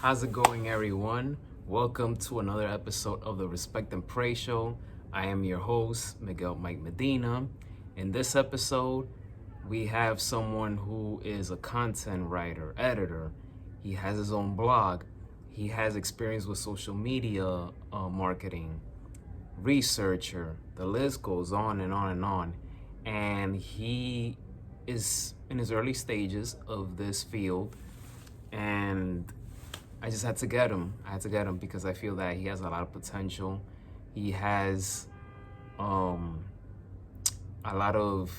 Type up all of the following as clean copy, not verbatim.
How's it going, everyone? Welcome to another episode of the Respect and Pray Show. I am your host, Miguel Mike Medina. In this episode, we have someone who is a content writer, editor. He has his own blog. He has experience with social media marketing, researcher. The list goes on and on and on. And he is in his early stages of this field. And I just had to get him. I had to get him because I feel that he has a lot of potential. He has um, a lot of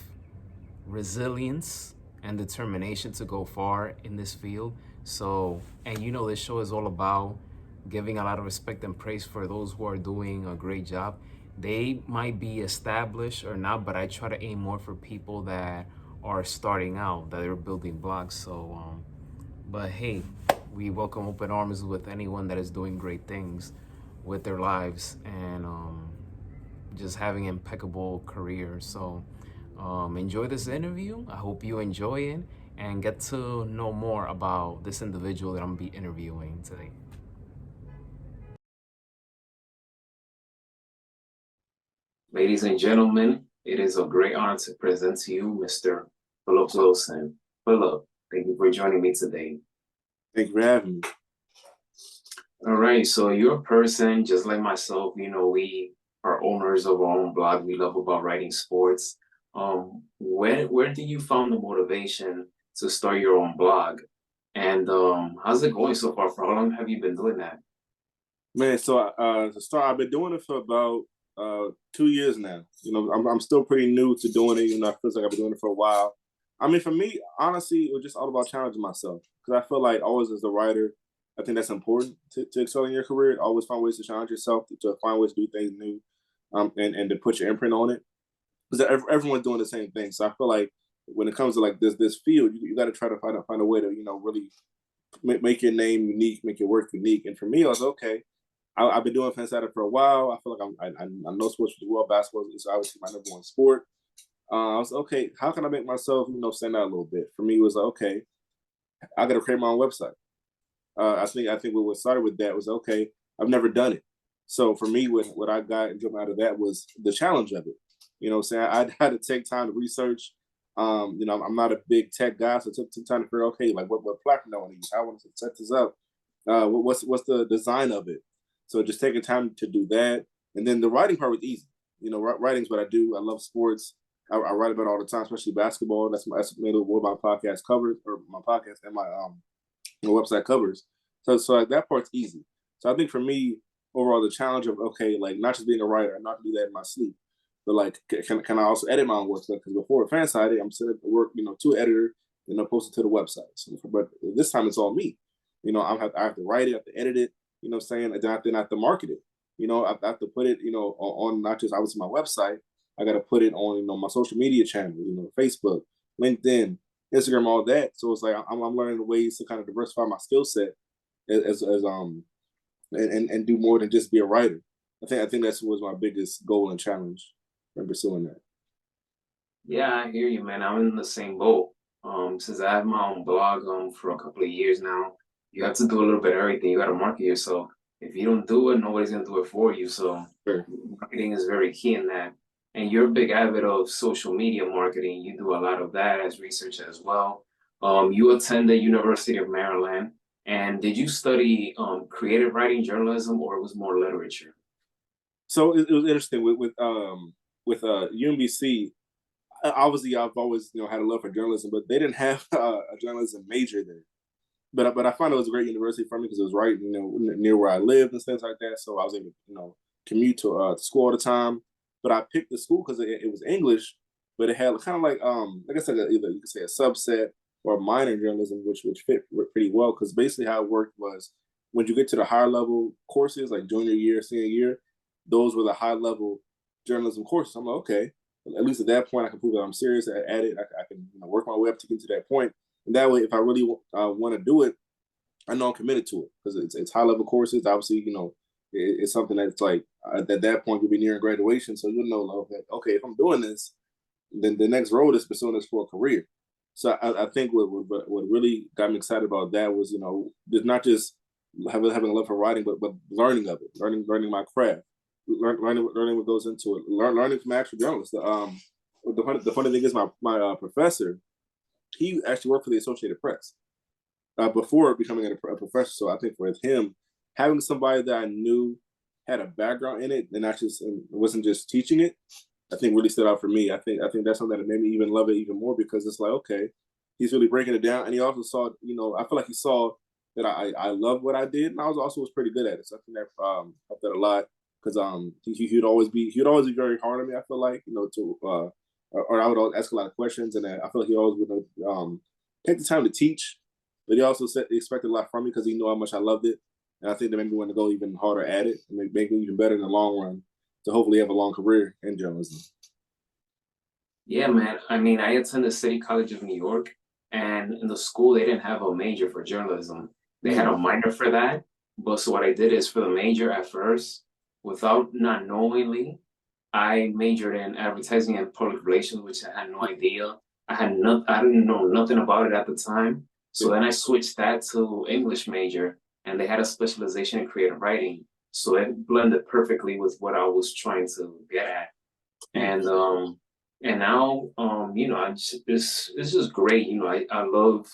resilience and determination to go far in this field. So, and this show is all about giving a lot of respect and praise for those who are doing a great job. They might be established or not, but I try to aim more for people that are starting out, that are building blogs. So, but hey, we welcome open arms with anyone that is doing great things with their lives and just having impeccable careers. So enjoy this interview. I hope you enjoy it and get to know more about this individual that I'm gonna be interviewing today. Ladies and gentlemen, it is a great honor to present to you Mr. Philip Wilson. Philip, thank you for joining me today. Thank you for having me. All right, so you're a person just like myself. We are owners of our own blog. We love about writing sports. Where did you found the motivation to start your own blog? And how's it going so far? For how long have you been doing that? Man, so to start, I've been doing it for about 2 years now. I'm still pretty new to doing it. I feel like I've been doing it for a while. I mean, for me, honestly, it was just all about challenging myself because I feel like always as a writer, I think that's important to excel in your career. Always find ways to challenge yourself, to find ways to do things new, and to put your imprint on it. Because everyone's doing the same thing. So I feel like when it comes to like this field, you got to try to find a way to really make your name unique, make your work unique. And for me, I was okay. I've been doing Fansided for a while. I feel like I know sports really well. Basketball is obviously my number one sport. I was okay. How can I make myself, stand out a little bit? For me, it was like, okay, I got to create my own website. I think what started with that was okay. I've never done it, so for me, what I got and jumped out of that was the challenge of it. Saying I had to take time to research. I'm not a big tech guy, so it took some time to figure out, okay, like what platform I want to use. How I want to set this up. What's the design of it? So just taking time to do that, and then the writing part was easy. Writing's what I do. I love sports. I write about it all the time, especially basketball. That's made what my podcast covers, or my podcast and my website covers. So like that part's easy. So I think for me, overall, the challenge of okay, like not just being a writer, I'm not gonna do that in my sleep, but like can I also edit my own work? Because before Fansided, I'm sending the work, to editor, post it to the website. So, but this time it's all me. I have to write it, I have to edit it. Saying and then I have to market it. I have to put it, on not just obviously my website. I got to put it on, my social media channel, Facebook, LinkedIn, Instagram, all that. So it's like I'm learning ways to kind of diversify my skill set as and do more than just be a writer. I think that's was my biggest goal and challenge in pursuing that. Yeah, I hear you, man. I'm in the same boat. Since I have my own blog for a couple of years now, you have to do a little bit of everything. You got to market yourself. If you don't do it, nobody's gonna do it for you. So Sure. marketing is very key in that. And you're a big avid of social media marketing. You do a lot of that as research as well. You attended University of Maryland, and did you study creative writing, journalism, or it was more literature? So it was interesting with UMBC. Obviously, I've always had a love for journalism, but they didn't have a journalism major there. But I found it was a great university for me because it was right near where I lived and things like that. So I was able to commute to school all the time. But I picked the school because it was English, but it had kind of like I said, either you could say a subset or a minor in journalism, which fit pretty well because basically how it worked was when you get to the higher level courses like junior year, senior year, those were the high level journalism courses. I'm like, okay, at least at that point I can prove that I'm serious at it. I can work my way up to get to that point. And that way, if I really want to do it, I know I'm committed to it because it's high level courses. Obviously, it's something that's like at that point you'll be nearing graduation, so you'll know like, okay, if I'm doing this, then the next road is pursuing this for a career. So I think what really got me excited about that was there's not just having a love for writing, but learning of it, learning my craft, learning what goes into it, learning from actual journalists. The funny thing is, my professor, he actually worked for the Associated Press before becoming a professor. So I think with him, having somebody that I knew had a background in it and not just and wasn't just teaching it, I think really stood out for me. I think that's something that made me even love it even more because it's like, okay, he's really breaking it down, and he also saw, I feel like he saw that I love what I did, and I was pretty good at it. So I think that helped that a lot because he'd always be very hard on me. I feel like to or I would always ask a lot of questions, and I feel like he always would take the time to teach, but he also expected a lot from me because he knew how much I loved it, and I think that made me want to go even harder at it and make me even better in the long run to hopefully have a long career in journalism. Yeah, man. I mean, I attended City College of New York, and in the school, they didn't have a major for journalism. They had a Mm. minor for that. But so what I did is for the major at first, without not knowingly, I majored in advertising and public relations, which I had no idea. I didn't know nothing about it at the time. So then I switched that to English major, and they had a specialization in creative writing. So it blended perfectly with what I was trying to get at. Mm. And and now it's just great. I love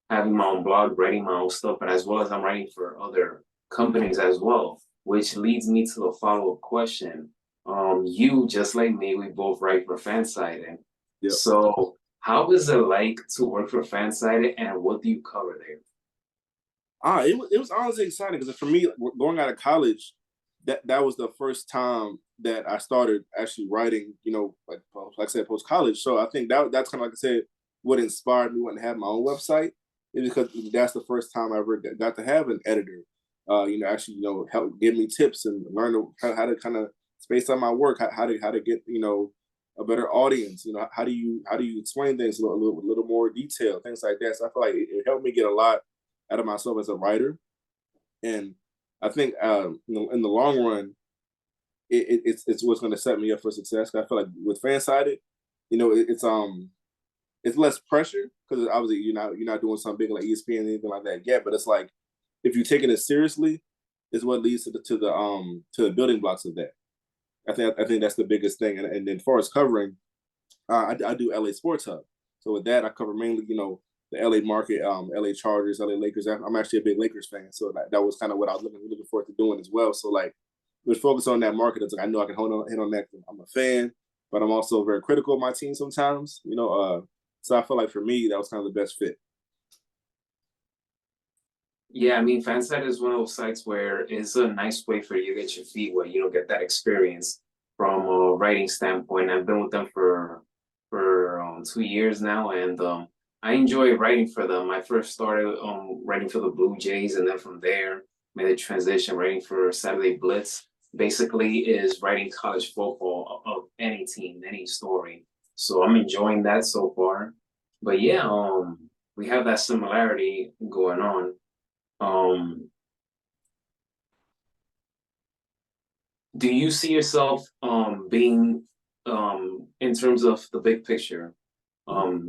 having my own blog, writing my own stuff, but as well as I'm writing for other companies as well, which leads me to the follow-up question. You just like me, we both write for Fansided. Yep. So how is it like to work for Fansided, and what do you cover there? It was honestly exciting because for me, going out of college, that was the first time that I started actually writing. Like I said, post college. So I think that's kind of like I said, what inspired me wanting to have my own website is because that's the first time I ever got to have an editor. Actually, help give me tips and learn how to kind of space out my work, how to get a better audience. How do you explain things a little more detail, things like that. So I feel like it helped me get a lot out of myself as a writer. And I think in the long run, it's what's going to set me up for success. I feel like with Fansided, it's less pressure because obviously you're not doing something big like ESPN or anything like that yet. But it's like if you're taking it seriously, is what leads to the building blocks of that. I think that's the biggest thing. And then as far as covering, I do LA Sports Hub. So with that, I cover mainly the LA market, LA Chargers, LA Lakers. I'm actually a big Lakers fan, so that was kind of what I was looking forward to doing as well. So like, was focus on that market. It's like I know I can hit on that. I'm a fan, but I'm also very critical of my team sometimes. So I feel like for me that was kind of the best fit. Yeah, I mean, Fansite is one of those sites where it's a nice way for you to get your feet wet, get that experience from a writing standpoint. I've been with them for 2 years now, and I enjoy writing for them. I first started writing for the Blue Jays, and then from there made a transition writing for Saturday Blitz. Basically, is writing college football of any team, any story. So I'm enjoying that so far. But yeah, we have that similarity going on. Um, do you see yourself being in terms of the big picture,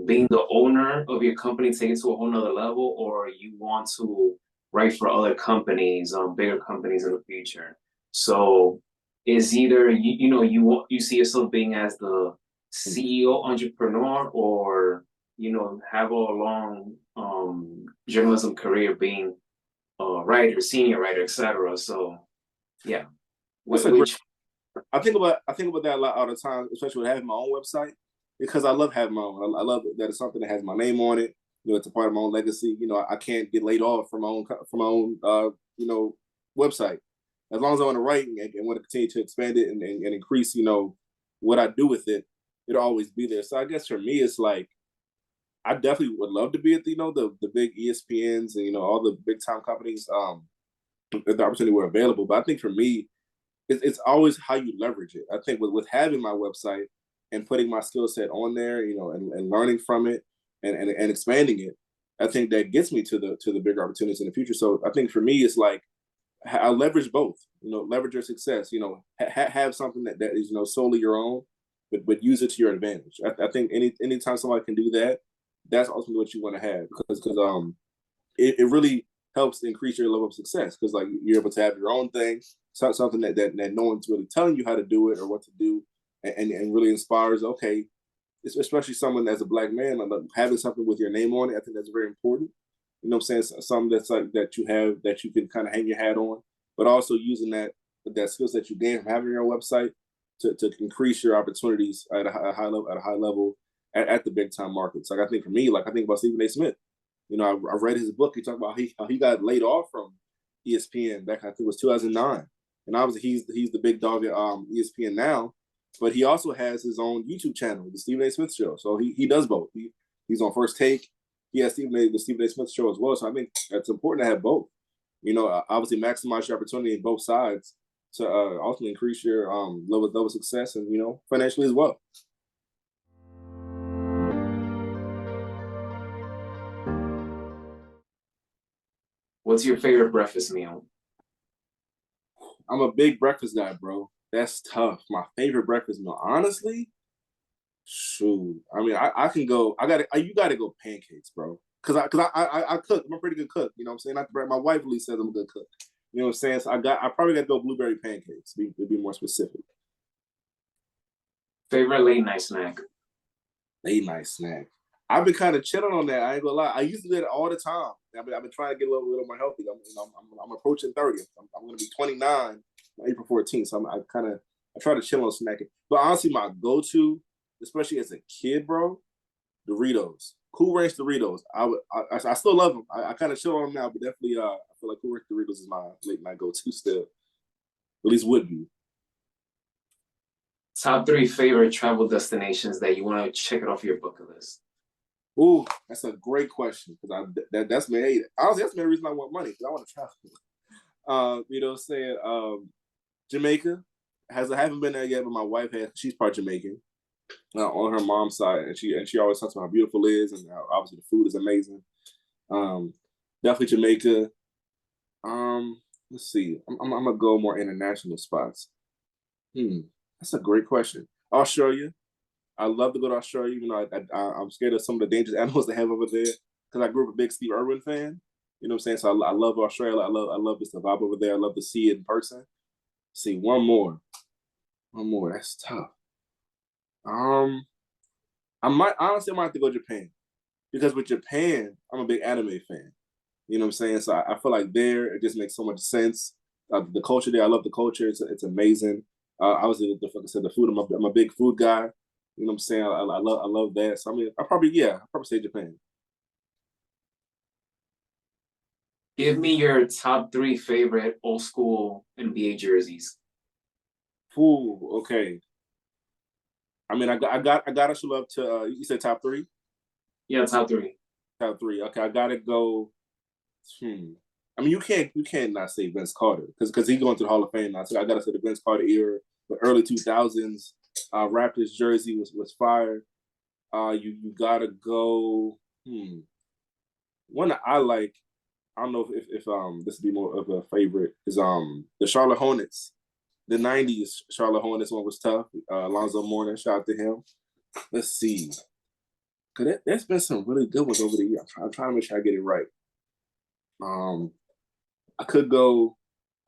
being the owner of your company, take it to a whole nother level, or you want to write for other companies, bigger companies in the future? So is either you see yourself being as the CEO entrepreneur, or have a long journalism career being a writer, senior writer, etc. So yeah, That's a great. which I think about that a lot all the time, especially with having my own website, because I love having my own. I love that it's something that has my name on it. It's a part of my own legacy. I can't get laid off from my own website. As long as I want to write and want to continue to expand it and increase, what I do with it, it'll always be there. So I guess for me, it's like I definitely would love to be at the big ESPNs and all the big time companies if the opportunity were available. But I think for me, it's always how you leverage it. I think with having my website and putting my skill set on there, and learning from it and expanding it, I think that gets me to the bigger opportunities in the future. So I think for me, it's like I leverage both. Leverage your success. Have something that is solely your own, but use it to your advantage. I think anytime somebody can do that, that's ultimately what you want to have because it really helps increase your level of success because like you're able to have your own thing, something that no one's really telling you how to do it or what to do, and really inspires. Okay, especially someone as a black man, like having something with your name on it. I think that's very important. You know what I'm saying? Something that's like that you have that you can kind of hang your hat on, but also using that skills that you gain from having your website to increase your opportunities at a high level at the big time markets. Like I think for me, like I think about Stephen A. Smith. You know, I read his book. He talked about how he got laid off from ESPN back I think it was 2009, and obviously he's the big dog at ESPN now, but he also has his own YouTube channel, the Stephen A. Smith Show. So he does both. He's on First Take. He has the Stephen A. Smith Show as well. So I think it's important to have both. You know, obviously maximize your opportunity in both sides to ultimately increase your level of success and financially as well. What's your favorite breakfast meal? I'm a big breakfast guy, bro. That's tough. My favorite breakfast meal, honestly, shoot. I mean, I can go. You gotta go pancakes, bro. Cause I cook. I'm a pretty good cook. You know what I'm saying? Not my wife at least says I'm a good cook. You know what I'm saying? So I probably gotta go blueberry pancakes. To be more specific. Favorite late night snack? Late night snack. I've been kind of chilling on that. I ain't gonna lie. I used to do it all the time. I've been trying to get a little more healthy. I'm approaching 30. I'm gonna be 29 on April 14th. So I try to chill on snacking. But honestly, my go-to, especially as a kid, bro, Doritos, Cool Ranch Doritos. I still love them. I kind of chill on them now, but definitely I feel like Cool Ranch Doritos is my late night go-to still. At least would be. Top 3 favorite travel destinations that you want to check it off your bucket list. Ooh, that's a great question because that's me. Honestly, that's the main reason I want money because I want to travel. You know what I'm saying? Jamaica I haven't been there yet, but my wife has. She's part Jamaican on her mom's side, and she always talks about how beautiful it is, and how obviously the food is amazing. Definitely Jamaica. Let's see. I'm gonna go more international spots. That's a great question. Australia. I love to go to Australia, even though I'm scared of some of the dangerous animals they have over there. Because I grew up a big Steve Irwin fan. You know what I'm saying? So I love Australia. I love just the vibe over there. I love to see it in person. Let's see, one more. That's tough. I might have to go Japan because with Japan, I'm a big anime fan. You know what I'm saying? So I feel like there it just makes so much sense. The culture there, I love the culture. It's amazing. Obviously, like I said, the food. I'm a big food guy. You know what I'm saying? I love that. So I mean, I'll probably say Japan. Give me your top 3 favorite old school NBA jerseys. Ooh, okay. I mean, I gotta show up to. You said top 3. Yeah, top 3. Top 3. Okay, I gotta go. I mean, you can't not say Vince Carter because he's going to the Hall of Fame now. So I gotta say the Vince Carter era, the early 2000s. Raptors jersey was fire. You gotta go. One that I like. I don't know if this would be more of a favorite is the Charlotte Hornets. The '90s Charlotte Hornets one was tough. Alonzo Mourning, shout out to him. Let's see, cause there's been some really good ones over the years. I'm trying to make sure I get it right. I could go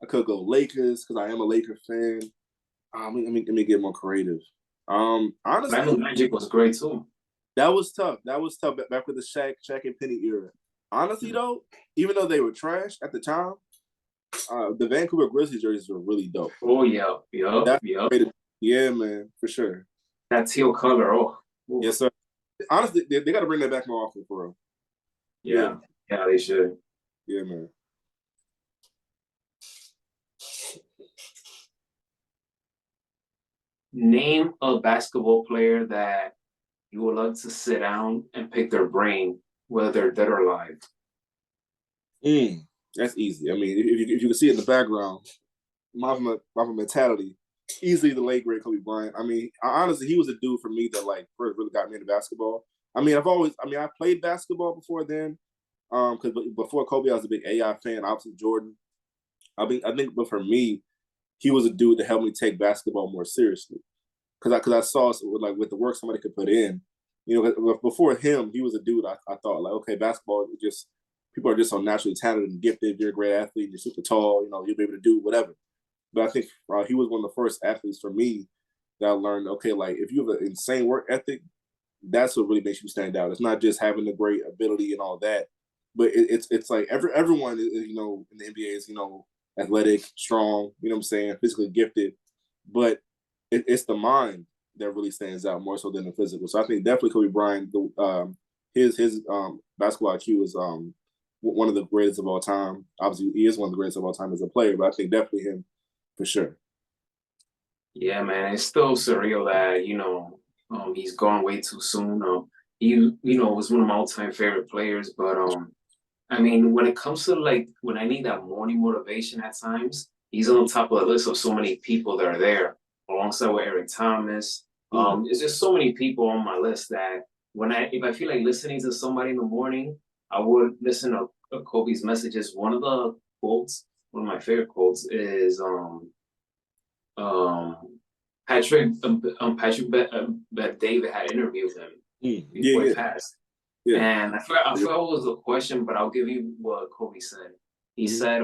Lakers because I am a Laker fan. Let me get more creative. Honestly, Magic was great too. That was tough. Back with the Shaq and Penny era. Honestly, though, even though they were trash at the time, the Vancouver Grizzlies jerseys were really dope. Oh yeah, Yeah, man, for sure. That teal color. Oh, yes, sir. Honestly, they got to bring that back more often, for real. Yeah, they should. Yeah, man. Name a basketball player that you would love to sit down and pick their brain, whether they're dead or alive. That's easy. I mean, if you can see it in the background, my mentality, easily the late great Kobe Bryant. I mean, honestly, he was a dude for me that like first really got me into basketball. I mean, I played basketball before then, because before Kobe, I was a big AI fan, obviously Jordan. I think, but for me, he was a dude that helped me take basketball more seriously, because I saw with the work somebody could put in. You know, before him, he was a dude I thought like, okay, basketball is just people are just so naturally talented and gifted. You're a great athlete. You're super tall. You know, you'll be able to do whatever. But I think he was one of the first athletes for me that I learned. Okay, like if you have an insane work ethic, that's what really makes you stand out. It's not just having the great ability and all that, but it's like everyone you know in the NBA is athletic, strong. You know what I'm saying, physically gifted, but it's the mind that really stands out more so than the physical. So I think definitely Kobe Bryant, his basketball IQ is one of the greatest of all time. Obviously, he is one of the greatest of all time as a player, but I think definitely him for sure. Yeah, man, it's still surreal that he's gone way too soon. He was one of my all-time favorite players, but I mean, when it comes to like when I need that morning motivation at times, he's on top of the list of so many people that are there, alongside with Eric Thomas. There's just so many people on my list that if I feel like listening to somebody in the morning, I would listen to Kobe's messages. One of the quotes, one of my favorite quotes is um Patrick Bet David had interviewed him Yeah, before he yeah, passed. yeah. And I forgot what was the question, but I'll give you what Kobe said. He Mm-hmm. said,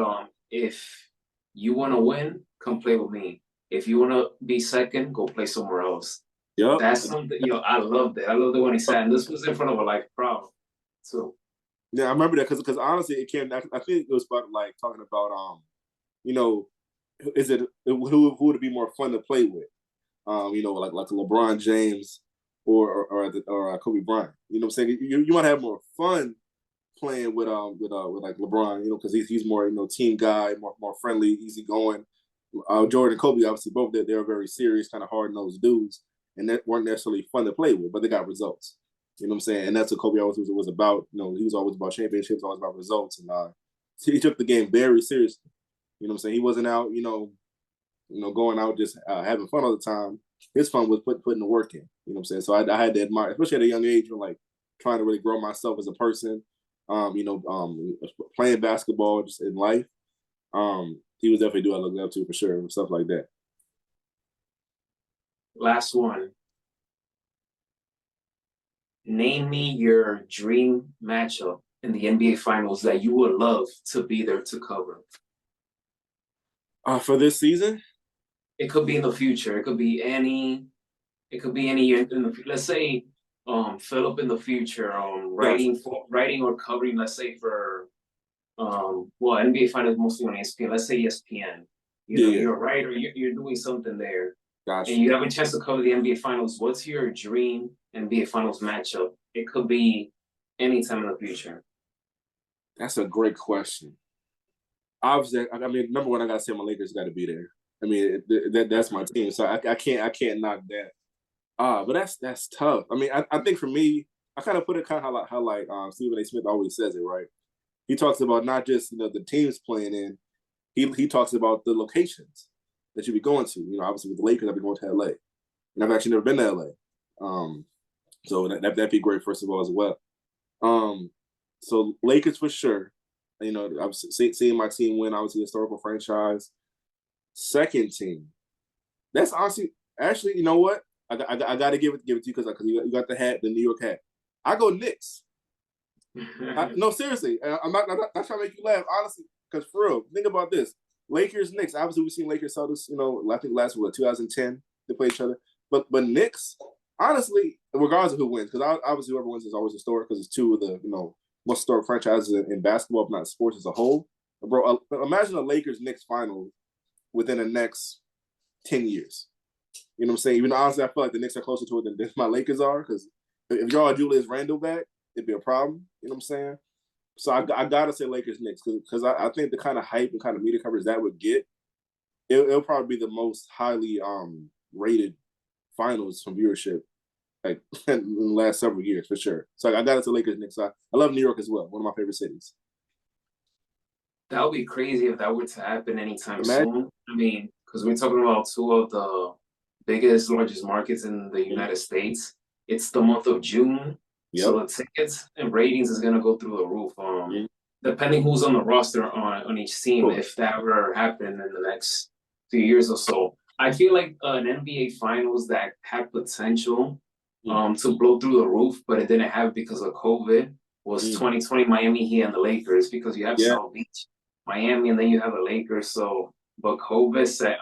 if you want to win, come play with me. If you want to be second, go play somewhere else. Yep. That's something, I loved it. I loved it when he said, and this was in front of a live crowd. So, Yeah, I remember that because honestly, it came. I think it was about like talking about you know, is it who would it be more fun to play with? Like LeBron James or Kobe Bryant. You know what I'm saying? You want to have more fun playing with like LeBron, because he's more team guy, more friendly, easy going. Jordan and Kobe, obviously both they're very serious, kind of hard nosed dudes, and that weren't necessarily fun to play with, but they got results. You know what I'm saying? And that's what Kobe always was about. He was always about championships, always about results, and he took the game very seriously. You know what I'm saying? He wasn't out, going out just having fun all the time. His fun was putting the work in. You know what I'm saying? So I had to admire, especially at a young age, like trying to really grow myself as a person. Playing basketball just in life. He was definitely I looked up to for sure, and stuff like that. last one. Name me your dream matchup in the NBA Finals that you would love to be there to cover. For this season, it could be in the future. It could be any. It could be any year in the. Let's say, Philip in the future, writing or covering. Let's say for, NBA Finals mostly on ESPN. Let's say ESPN. You're a writer. You're doing something there, gotcha. And you have a chance to cover the NBA Finals. What's your dream NBA Finals matchup? It could be any time in the future. That's a great question. Obviously, I mean, number one, I gotta say my Lakers got to be there. I mean, that's my team, so I can't knock that. But that's tough. I mean, I think for me, I kind of put it kind of how like Stephen A. Smith always says it, right? He talks about not just the teams playing in. He talks about the locations that you be going to. Obviously with the Lakers, I've been going to LA, and I've actually never been to LA. So that'd be great first of all as well. So Lakers for sure. I was seeing my team win, obviously historical franchise. Second team, that's honestly, actually, you know what? I got to give it to you because you got the hat, the New York hat. I go Knicks. No, seriously, I'm not trying to make you laugh, honestly, because for real, think about this: Lakers, Knicks. Obviously, we've seen Lakers Celtics. I think last 2010 they play each other, but Knicks. Honestly, regardless of who wins, because obviously whoever wins is always historic because it's two of the most historic franchises in basketball, if not sports as a whole. Bro, imagine a Lakers Knicks final within the next 10 years. You know what I'm saying? Even though honestly, I feel like the Knicks are closer to it than my Lakers are, because if y'all Julius Randle back, it'd be a problem. You know what I'm saying? So I gotta say Lakers Knicks because I think the kind of hype and kind of media coverage that would get, it'll probably be the most highly rated finals from viewership like in the last several years for sure. So I got it to Lakers Knicks. I love New York as well, one of my favorite cities. That would be crazy if that were to happen anytime soon. I mean, because we're talking about two of the biggest, largest markets in the United States. It's the month of June, so the tickets and ratings is gonna go through the roof. Depending who's on the roster on each team, if that were to happen in the next few years or so. I feel like an NBA Finals that had potential to blow through the roof, but it didn't have because of COVID, was 2020 Miami Heat and the Lakers, because you have South Beach, Miami, and then you have the Lakers. So, but COVID said,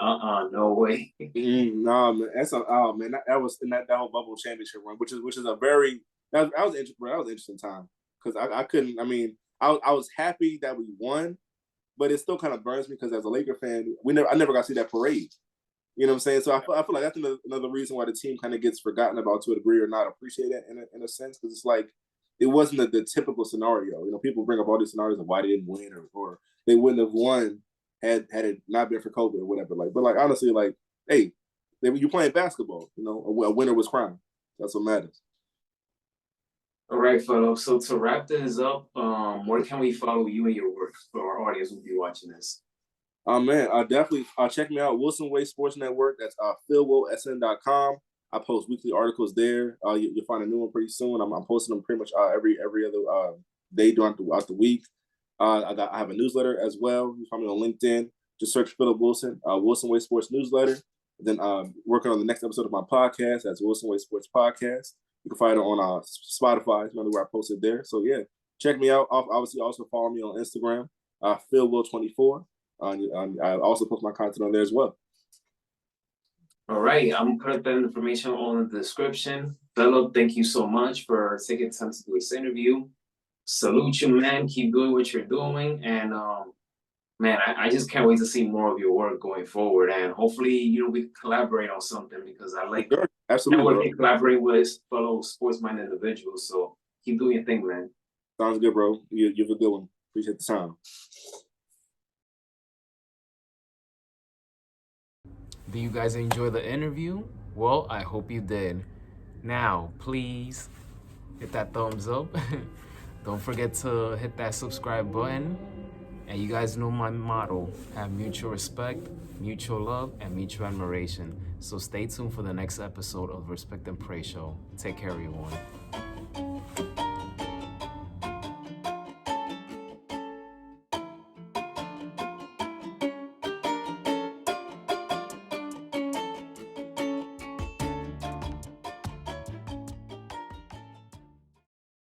no way. Nah, man, that was in that whole bubble championship run, which is a very that was an interesting time because I couldn't. I mean, I was happy that we won, but it still kind of burns me because as a Laker fan, I never got to see that parade. You know what I'm saying? So I feel like that's another reason why the team kind of gets forgotten about to a degree or not appreciated in a sense, because it's like it wasn't the typical scenario. You know, people bring up all these scenarios of why they didn't win or they wouldn't have won had it not been for COVID or whatever. Like, but like honestly, like, hey, you're playing basketball. You know, a winner was crowned. That's what matters. All right, fellow. So to wrap this up, where can we follow you and your work for our audience who will be watching this? Man, definitely check me out. Wilson Way Sports Network. That's philwosn.com. I post weekly articles there. You'll find a new one pretty soon. I'm posting them pretty much every other day throughout the week. I have a newsletter as well. You find me on LinkedIn. Just search Philip Wilson, Wilson Way Sports Newsletter. And then working on the next episode of my podcast. That's Wilson Way Sports Podcast. You can find it on Spotify. It's another where I posted there. So yeah, check me out. Obviously, also follow me on Instagram, PhilWill24. I also post my content on there as well. All right, I'm gonna put that information on the description. Philip, thank you so much for taking time to do this interview. Salute you, man. Keep doing what you're doing, and man, I just can't wait to see more of your work going forward. And hopefully, we can collaborate on something, because I like absolutely collaborate with fellow sports-minded individuals. So keep doing your thing, man. Sounds good, bro. You have a good one. Appreciate the time. Do you guys enjoy the interview? Well, I hope you did. Now, please hit that thumbs up. Don't forget to hit that subscribe button. And you guys know my motto: have mutual respect, mutual love, and mutual admiration. So stay tuned for the next episode of Respect and Pray Show. Take care, everyone.